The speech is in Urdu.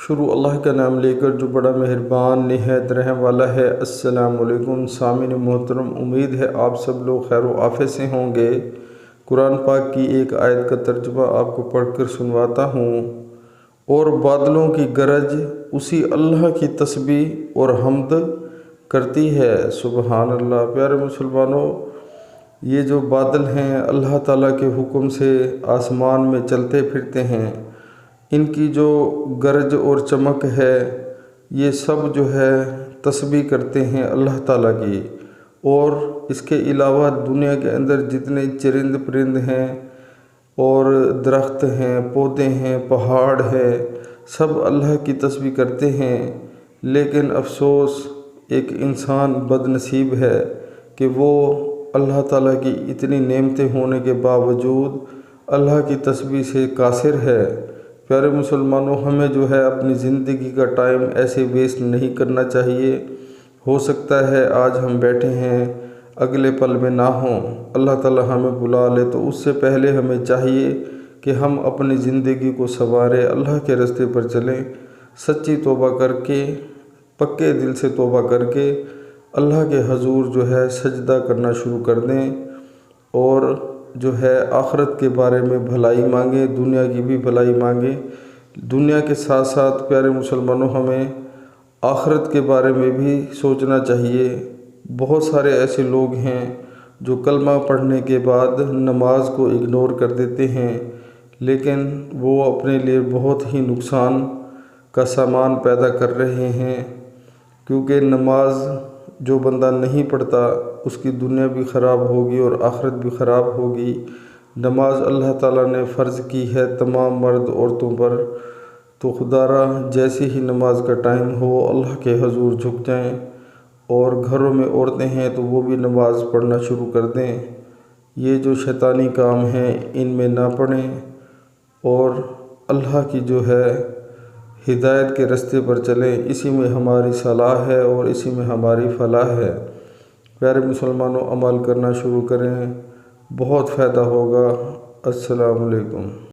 شروع اللہ کا نام لے کر جو بڑا مہربان نہایت رحم والا ہے۔ السلام علیکم سامعین محترم، امید ہے آپ سب لوگ خیر و عافیت سے ہوں گے۔ قرآن پاک کی ایک آیت کا ترجمہ آپ کو پڑھ کر سنواتا ہوں۔ اور بادلوں کی گرج اسی اللہ کی تسبیح اور حمد کرتی ہے۔ سبحان اللہ۔ پیارے مسلمانوں، یہ جو بادل ہیں اللہ تعالیٰ کے حکم سے آسمان میں چلتے پھرتے ہیں، ان کی جو گرج اور چمک ہے، یہ سب جو ہے تسبیح کرتے ہیں اللہ تعالیٰ کی۔ اور اس کے علاوہ دنیا کے اندر جتنے چرند پرند ہیں اور درخت ہیں، پودے ہیں، پہاڑ ہے، سب اللہ کی تسبیح کرتے ہیں۔ لیکن افسوس، ایک انسان بد نصیب ہے کہ وہ اللہ تعالیٰ کی اتنی نعمتیں ہونے کے باوجود اللہ کی تسبیح سے قاصر ہے۔ پیارے مسلمانوں، ہمیں جو ہے اپنی زندگی کا ٹائم ایسے ویسٹ نہیں کرنا چاہیے۔ ہو سکتا ہے آج ہم بیٹھے ہیں، اگلے پل میں نہ ہوں، اللہ تعالیٰ ہمیں بلا لے، تو اس سے پہلے ہمیں چاہیے کہ ہم اپنی زندگی کو سنواریں، اللہ کے راستے پر چلیں، سچی توبہ کر کے، پکے دل سے توبہ کر کے اللہ کے حضور جو ہے سجدہ کرنا شروع کر دیں، اور جو ہے آخرت کے بارے میں بھلائی مانگیں، دنیا کی بھی بھلائی مانگیں۔ دنیا کے ساتھ ساتھ پیارے مسلمانوں، ہمیں آخرت کے بارے میں بھی سوچنا چاہیے۔ بہت سارے ایسے لوگ ہیں جو کلمہ پڑھنے کے بعد نماز کو اگنور کر دیتے ہیں، لیکن وہ اپنے لیے بہت ہی نقصان کا سامان پیدا کر رہے ہیں، کیونکہ نماز جو بندہ نہیں پڑھتا اس کی دنیا بھی خراب ہوگی اور آخرت بھی خراب ہوگی۔ نماز اللہ تعالیٰ نے فرض کی ہے تمام مرد عورتوں پر، تو خدا را جیسے ہی نماز کا ٹائم ہو اللہ کے حضور جھک جائیں، اور گھروں میں عورتیں ہیں تو وہ بھی نماز پڑھنا شروع کر دیں۔ یہ جو شیطانی کام ہیں ان میں نہ پڑیں، اور اللہ کی جو ہے ہدایت کے راستے پر چلیں، اسی میں ہماری صلاح ہے اور اسی میں ہماری فلاح ہے۔ پیارے مسلمانوں، عمل کرنا شروع کریں، بہت فائدہ ہوگا۔ السلام علیکم۔